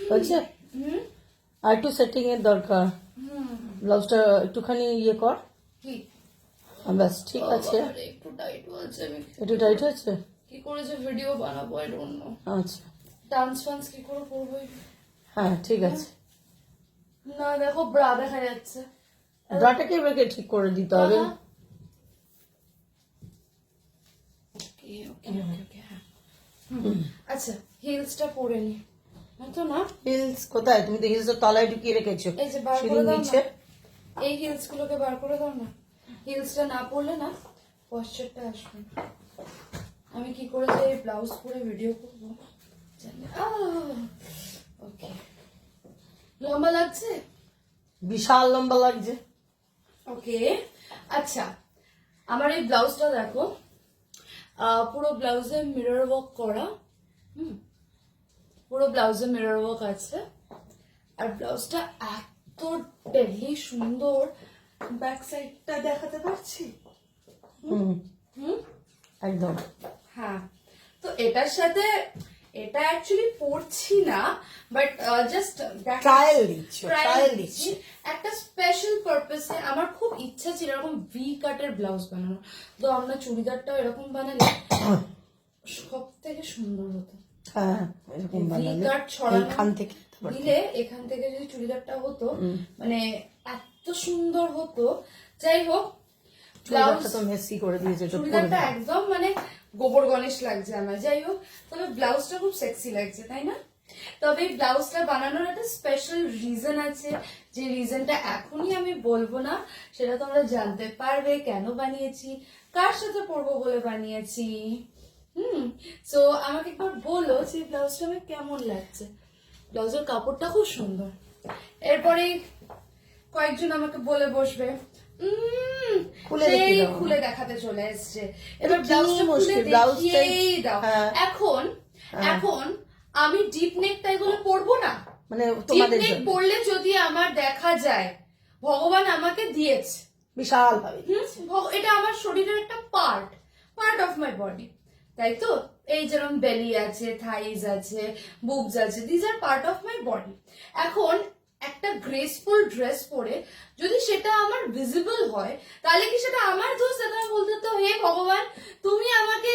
হয়েছে? আর একটু সেটিং এর দরকার, ব্লাউজটা একটুখানি ইয়ে কর। কি ব্যাস ঠিক আছে। একটু টাইট আছে, আমি একটু টাইট হয়েছে। কি করে যে ভিডিও বানাবো আই ডোন্ট নো। আচ্ছা ডান্স ফান্স কি করে করবো? হ্যাঁ ঠিক আছে। না দেখো ব্রা দেখা যাচ্ছে, ব্রাটাকে এবারে ঠিক করে দিতে হবে। আচ্ছা হিলসটা পরে নি তো না? হিলস কোথায়? তুমি তো হিলস তলায় ঢুকিয়ে রেখেছো এই যে বার করে সিঁড়ির দাও নিচে। না, এই হিলস গুলোকে বার করে দাও না। হিলসটা না পরলে না পশ্চারটা আসবে না। আমি কি করে যে ব্লাউজ পরে ভিডিও করবো জানি। ওকে লম্বা লাগছে, বিশাল লম্বা লাগছে। ওকে আচ্ছা আমার এই ব্লাউজটা দেখো, পুরো ব্লাউজে মিরর ওয়ার্ক করা, পুরো ব্লাউজে মিরর ওয়ার্ক আছে। আর ব্লাউজটা এত ডেডলি সুন্দর, ব্যাক সাইডটা দেখাতে পারছি। একদম। হ্যাঁ তো এটার সাথে এটা অ্যাকচুয়ালি পরছি না, বাট জাস্ট ট্রায়াল দিচ্ছি। একটা স্পেশাল পারপাসে আমার খুব ইচ্ছা ছিল এরকম ভি কাটের ব্লাউজ বানানো, তো আমরা চুড়িদারটাও এরকম বানালে সব থেকে সুন্দর হতো। হ্যাঁ এরকম ভি বানালে কাট ছড়ানো এখান থেকে দিলে এখান থেকে যদি চুড়িদারটা হতো মানে এত সুন্দর হতো। যাই হোক ব্লাউজটা তো মেসি করে দিয়েছে। চুড়িদারটা একদম মানে গোবর গণেশ লাগছে আমার। যাই হোক তবে ব্লাউজটা খুব সেক্সি লাগছে তাই না? তবে এই ব্লাউজটা বানানোর একটা স্পেশাল রিজন আছে, যে রিজনটা এখনই আমি বলবো না, সেটা তোমরা জানতে পারবে কেন বানিয়েছি, কার সাথে পরবো বলে বানিয়েছি। সো আমাকে একবার বলো যে ব্লাউজটা আমার কেমন লাগছে। ব্লাউজের কাপড়টা খুব সুন্দর। এরপরে কয়েকজন আমাকে বলে বসবে খুলে দেখাতে চলে এসছে, এবার ব্লাউজটা খুলে দেখিয়েই দাও। এখন আমি ডিপ নেক তাই বলে পরবো না, মানে ডিপ নেক পরলে যদি আমার দেখা যায় ভগবান আমাকে দিয়েছে বিশাল ভাবে, এটা আমার শরীরের একটা পার্ট অফ মাই বডি, তাই তো? এই যেরকম বেলি আছে, থাইজ আছে, বুবস আছে, these are part of my body. এখন একটা গ্রেসফুল ড্রেস পরে যদি সেটা আমার ভিজিবল হয় তাহলে কি সেটা আমার দোষ? আমি বলতে তো হে ভগবান তুমি আমাকে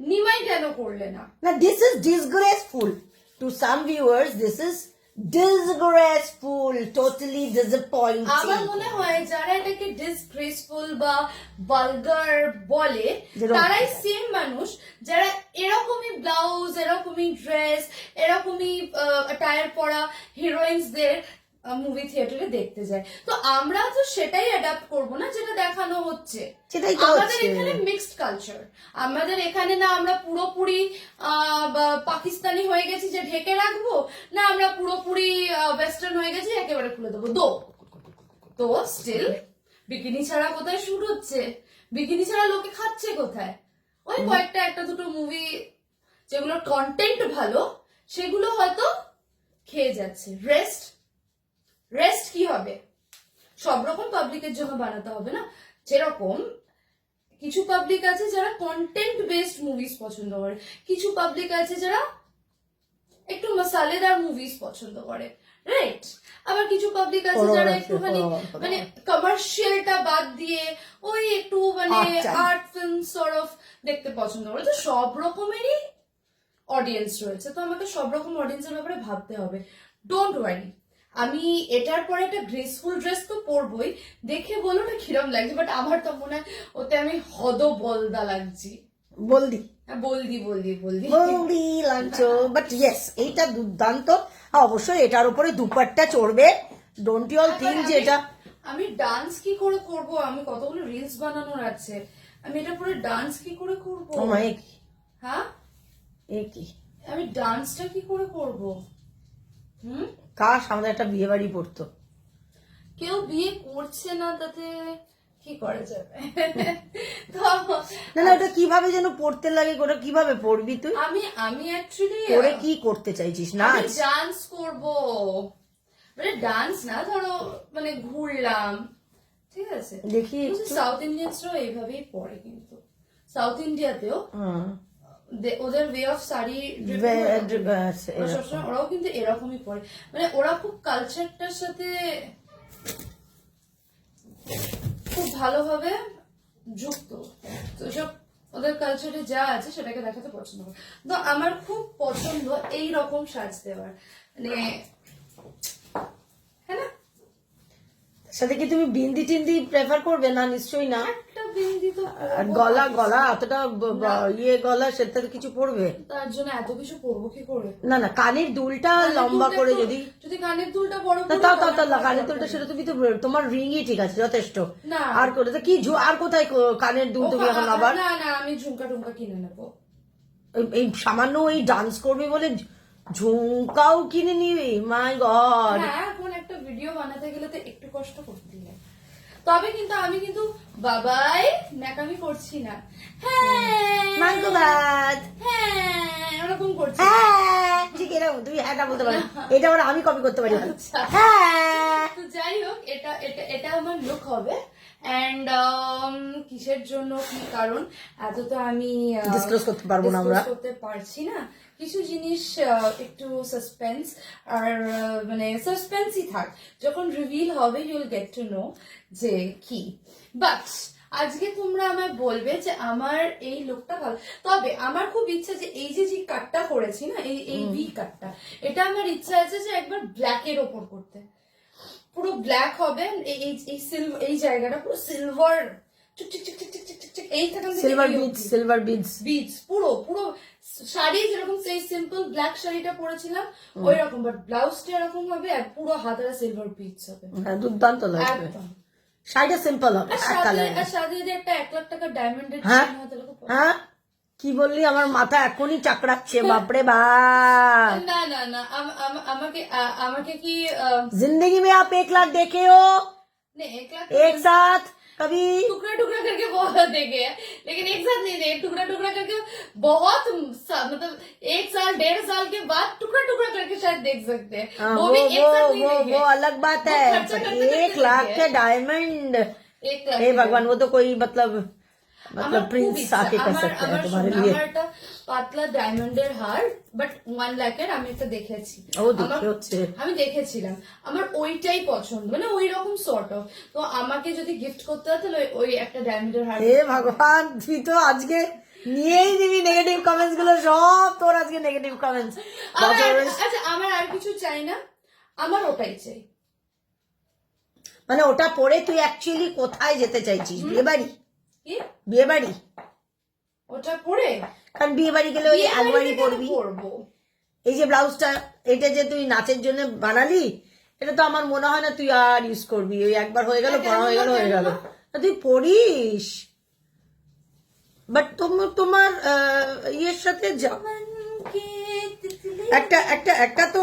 নিমাই কেন করলে না? না, this is disgraceful to some viewers, this is disgraceful, totally disappointing. আমার মনে হয় যারা এটাকে ডিসগ্রেসফুল বা ভালগার বলে তারাই সেম মানুষ যারা এরকমই ব্লাউজ, এরকমই ড্রেস, এরকমই টায়ার পরা হিরোইন্সদের মুভি থিয়েটারে দেখতে যায়। তো আমরা তো সেটাই অ্যাডাপ্ট করবো না যেটা দেখানো হচ্ছে। আমাদের এখানে মিক্সড কালচার, আমাদের এখানে না আমরা পুরোপুরি পাকিস্তানি হয়ে গেছি যে ঢেকে রাখবো, না আমরা পুরোপুরি ওয়েস্টার্ন হয়ে গেছি একেবারে খুলে দেবো। তো স্টিল বিকিনি ছাড়া কোথায় শুট হচ্ছে? বিকিনি ছাড়া লোকে খাচ্ছে কোথায়? ওই কয়েকটা একটা দুটো মুভি যেগুলো কন্টেন্ট ভালো সেগুলো হয়তো খেয়ে যাচ্ছে। রেস্ট কি হবে? সব রকম পাবলিকের জন্য বানাতে হবে না। যেরকম কিছু পাবলিক আছে যারা কন্টেন্ট বেসড মুভিজ পছন্দ করে, কিছু পাবলিক আছে যারা একটু মশালেদার মুভিজ পছন্দ করে, রাইট? আবার কিছু পাবলিক আছে যারা একটুখানি মানে কমার্শিয়ালটা বাদ দিয়ে ওই একটু মানে আর্ট ফিল্ম সর্ট অফ দেখতে পছন্দ করে। তো সব রকমেরই অডিয়েন্স রয়েছে, তো আমাকে সব রকম অডিয়েন্সের ব্যাপারে ভাবতে হবে। ডোন্ট ওয়ারি, আমি এটার পরে একটা গ্রেসফুল ড্রেস তো পরবই, দেখে বলো না কিরম লাগছে, বাট আমার তো মনে হয় ওতে আমি বলদা লাগছি। বলদি লাগছো, বাট ইয়েস এইটা দুর্দান্ত। অবশ্যই এটার উপরে দুপাট্টা চড়বে, ডোন্ট ইউ অল থিঙ্ক যে এটা আমি ডান্স কি করে করব? আমি কতগুলো রিলস বানানোর আছে, আমি এটা পরে ডান্স কি করে করব? হ্যাঁ আমি ডান্সটা কি করে করব? কাশ আমাদের একটা বিয়ে বাড়ি পড়তো। কেউ বিয়ে করছে না, তাতে কি করা যাবে? না ওটা কিভাবে যেন পড়তে লাগে, ওটা কিভাবে পড়বি তুই? আমি অ্যাকচুয়ালি পরে কি করতে চাইছিস? না ডান্স করব, মানে ডান্স না, ধরো মানে ঘুরলাম, ঠিক আছে? দেখি সাউথ ইন্ডিয়ানসরাও এইভাবেই পড়ে, কিন্তু সাউথ ইন্ডিয়াতেও ওদের ওয়ে অফ শাড়ি সবসময় ওরাও কিন্তু এরকমই পরে, মানে ওরা খুব কালচারটার সাথে খুব ভালোভাবে যুক্ত, তো সব ওদের কালচারে যা আছে সেটাকে দেখাতে পছন্দ করে। তো আমার খুব পছন্দ এই রকম সাজ দেওয়ার, মানে হ্যাঁ না, সাথে কি তুমি বিন্দি টিন্দি প্রেফার করবে? না নিশ্চয়ই না। একটা বিন্দি তো আর গলা গলা অতটা ইয়ে গলা সেটা তো কিছু পড়বে, তার জন্য এত কিছু পরবো কি করে? না না কানের দুলটা লম্বা করে যদি কানের দুলটা বড় তা তাও তাও তাও কানের দুলটা সেটা তুমি তো তোমার রিংই ঠিক আছে যথেষ্ট। না আর করে তো কি আর কোথায় কানের দুল তুমি এখন আবার? না না আমি ঝুমকা টুমকা কিনে নেবো। এই সামান্য এই ডান্স করবে বলে ঝুমকাও কিনে নিবি? মাই গড। হ্যাঁ এখন একটা ভিডিও বানাতে গেলে তো একটু কষ্ট করতে হয়, তবে কিন্তু আমি কিন্তু বাবাই ন্যাকামি করছি না। হ্যাঁ মাই গড, হ্যাঁ ওরকম করছি না। হ্যাঁ ঠিক এরকম তুমি হ্যাঁটা বলতে পারো, এটা আবার আমি কপি করতে পারি। আচ্ছা। হ্যাঁ তো যাই হোক, এটা এটা এটা আমার লুক হবে। এন্ড কিসের জন্য কি কারণ এত তো আমি ডিসক্লোজ করতে পারবো না আমরা, করতে পারছি না। কিছু জিনিস একটু সাসপেন্স, আর মানে সাসপেন্সই থাক, যখন রিভিল হবে you will get to know যে কি। বাট আজকে তোমরা আমায় বলবে যে আমার এই লুকটা ভালো, তবে আমার খুব ইচ্ছা যে এই যে কাটটা করেছি না, এই ভি কাটটা, এটা আমার ইচ্ছা আছে যে একবার ব্ল্যাকের ওপর করতে, পুরো ব্ল্যাক হবে এই জায়গাটা পুরো সিলভার সিলভার বিডস বিডস পুরো পুরো শাড়ি যেরকম সেই সিম্পল ব্ল্যাক শাড়িটা পরেছিলাম ওই রকম, বাট ব্লাউজটা এরকম হবে আর পুরো হাতারা সিলভার বিডস হবে। দুর্দান্ত লাগবে, একদম। শাড়িটা সিম্পল হবে। আর সাথে যদি একটা 1 লাখ টাকা ডায়মন্ডের হ্যাঁ চেইন হয় তাহলে খুব হ্যাঁ কি বললি? আমার মাথা এখনই চাকরাচ্ছে, বাপরে বাপ। না না না আমাকে আমাকে কি जिंदगी में आप 1 लाख देखे हो 1 लाख एक साथ कभी? टुकड़ा टुकड़ा करके बहुत देखे हैं, लेकिन एक साथ नहीं देखे, टुकड़ा टुकड़ा करके बहुत मतलब 1 साल 1.5 साल के बाद टुकड़ा टुकड़ा करके शायद देख सकते हैं। वो भी एक साथ नहीं देखे। वो अलग बात है। खर्चा करते 1 लाख के डायमंड, 1 लाख हे भगवान, वो तो कोई मतलब আমার प्रिंस খুব आके ইচ্ছা, कर सकते हैं तुम्हारे लिए। আমার একটা পাতলা ডায়মন্ডের হার, বাট 1 লাখের আমি একটা দেখেছি, ও দেখে হচ্ছে, আমি দেখেছিলাম, আমার ওইটাই পছন্দ, মানে ওই রকম সর্ট অফ। তো আমাকে যদি গিফট করতে হয় তাহলে ওই একটা ডায়মন্ডের হার। হে ভগবান, তুই তো আজকে নিয়েই দিবি নেগেটিভ কমেন্টস গুলো সব, তোর আজকে নেগেটিভ কমেন্টস। আচ্ছা আমার আর কিছু চাই না, আমার ওটাই চাই। মানে ওটা পরে তুই অ্যাকচুয়ালি কোথায় যেতে চাইছিস? বিয়ে বাড়ি? কি বিয়ে বাড়ি? ওটা পরে কারণ বিয়ে বাড়ি গেলে ওই একবারই পরবি। পরবো। এই যে ব্লাউজটা, এটা যে তুই নাচের জন্য বানালি, এটা তো আমার মনে হয় না তুই আর ইউজ করবি, ওই একবার হয়ে গেল, পড়া হয়ে গেল, হয়ে গেল। তুই পড়িস, বাট তোমার ইয়ের সাথে যা একটা একটা একটা তো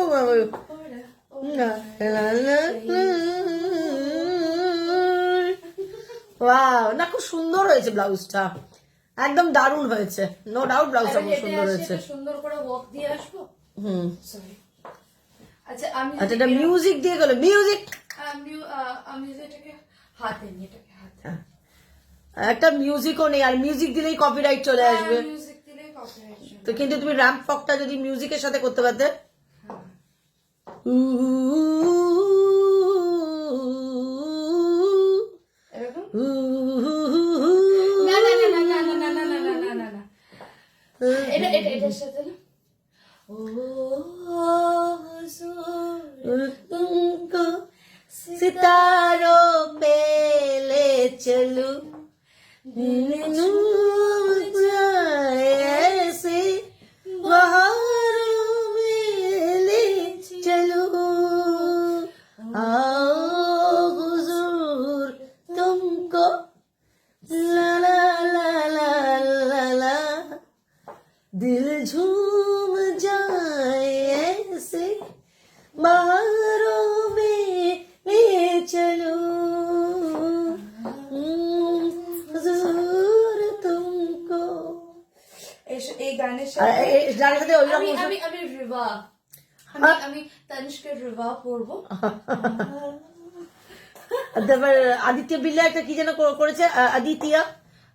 ওয়াও, না খুব সুন্দর হয়েছে ব্লাউজটা, একদম দারুণ হয়েছে, নো ডাউট ব্লাউজটা খুব সুন্দর হয়েছে। সুন্দর করে ওয়াক দিয়ে আসবো। সরি। আচ্ছা আমি আচ্ছা, এটা মিউজিক দিয়ে গেল, মিউজিক, আমি এটাকে হাতে নিয়ে এটাকে হাতে একটা মিউজিকও নেই, আর মিউজিক দিলেই কপিরাইট চলে আসবে। মিউজিক দিলে কপিরাইট চলে। তো কিন্তু তুমি র্যাম্প ফকটা যদি মিউজিকের সাথে করতে পারতে, এরকম না না না না না না না না না না না না, এটা এটার সাথে না। ও হুজুর तुमको सितारों पे ले चलूं, ऐसे बहारों में ले चलूं, आओ हुजूर तुमको ला ला ला ला ला ला, दिल झूम जाए ऐसे बहारों में ले चलो, हुजूर तुमको। এই গানের সাথে আমি রিভা, আমি তনিষ্কের রিভা পড়বো। তারপর আদিত্য বিল্লা একটা কি যেন করেছে, আদিতিয়া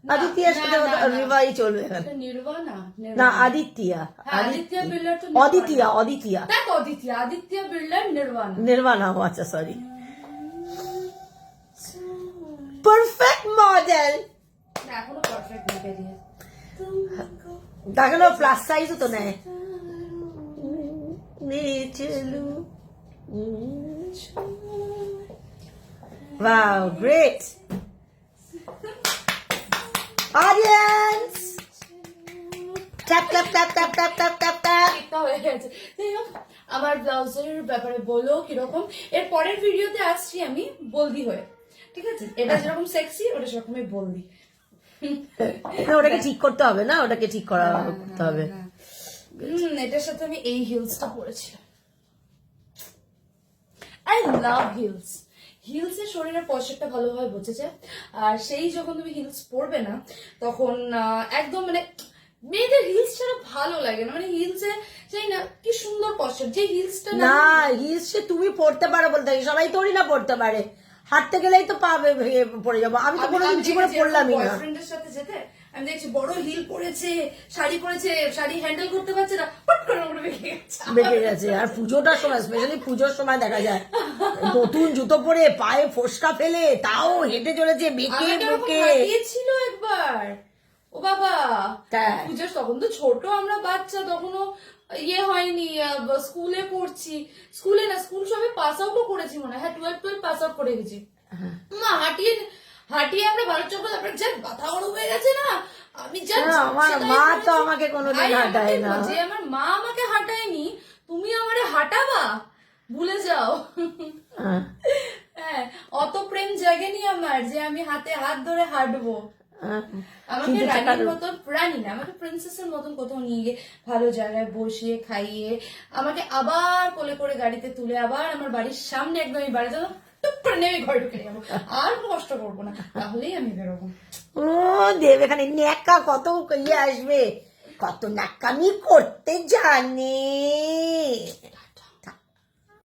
আদিত্যের সাথে রিভাই চলবে এখানে। নির্বাণা না আদিত্যা, আদিত্য বিড়লার তো অদিতিয়া, অদিতিয়া, দেখ আদিত্য বিড়লার নির্বাণা। নির্বাণা, ও আচ্ছা সরি। পারফেক্ট মডেল, না এখনো পারফেক্ট না বেরিয়ে। দেখো প্লাস সাইজও তো নেয়। চলু, wow, great audience, tap tap tap tap tap tap tap tap. একটা হয়ে গেছে। যাই হোক, আমার ব্লাউজের ব্যাপারে বলো কিরকম। এর পরের ভিডিওতে আসছি আমি বলদি হয়ে, ঠিক আছে? এটা যেরকম সেক্সি ওটা সেরকমই বলদি। ওটাকে ঠিক করতে হবে না, ওটাকে ঠিক করা করতে হবে। এটার সাথে আমি এই হিলসটা পরেছিলাম। I love hills. হিলসের শরীরের পশ্চারটা ভালোভাবে বোঝেছে, আর সেই যখন তুমি হিলস পরবে না তখন একদম মানে মেয়েদের হিলস ছাড়া ভালো লাগে না। মানে হিলসে চাই না কি সুন্দর পশ্চার, যে হিলসটা না হিলস তুমি পড়তে পারো বলতে, সবাই তোরই না পড়তে পারে, হাঁটতে গেলেই তো পা ভেঙে পড়ে যাবো। আমি তো কোনোদিন জীবনে পড়লামই না। বয়ফ্রেন্ডের সাথে যেতে আমি দেখছি বড় হিল পরেছে, শাড়ি পরেছে, শাড়ি হ্যান্ডেল করতে পারছে না, পট করে ওটা বেঁকে গেছে। বেঁকে গেছে। আর পুজোটার সময়, স্পেশালি পুজোর সময় দেখা যায় নতুন জুতো পরে পায়ে ফোসকা ফেলে তাও হেঁটে চলেছে বেঁকে বেঁকে। ছিল একবার, ও বাবা পুজোর, তখন তো ছোট আমরা বাচ্চা, তখনও ইয়ে হয়নি, স্কুলে পড়ছি, স্কুলে না স্কুল সবে পাস আউটও করেছি মনে হয়, হ্যাঁ 12 পাস আউট করে গেছি। মা হাঁটিয়ে হাঁটিয়ে আমরা ভারত চক্র, তারপরে যা ব্যথা বড় হয়ে গেছে না, আমি যা আমার মা তো আমাকে কোনোদিন হাঁটায় না। যে আমার মা আমাকে হাঁটায়নি, তুমি আমারে হাঁটাবা, ভুলে যাও। হ্যাঁ, অত প্রেম জাগেনি আমার যে আমি হাতে হাত ধরে হাঁটবো। আমাকে রানীর মতন, রানী না, আমাকে প্রিন্সেসের মতন কোথাও নিয়ে গিয়ে ভালো জায়গায় বসিয়ে খাইয়ে আমাকে আবার কোলে করে গাড়িতে তুলে আবার আমার বাড়ির সামনে একদম আমি বাড়ি যাবো, টুক করে নেমে ঘরে ঢুকে যাবো, আর কষ্ট করবো না, তাহলেই আমি বেরোবো। ও দেব, এখানে ন্যাকা কত ইয়ে আসবে, কত নাকামি করতে জানে।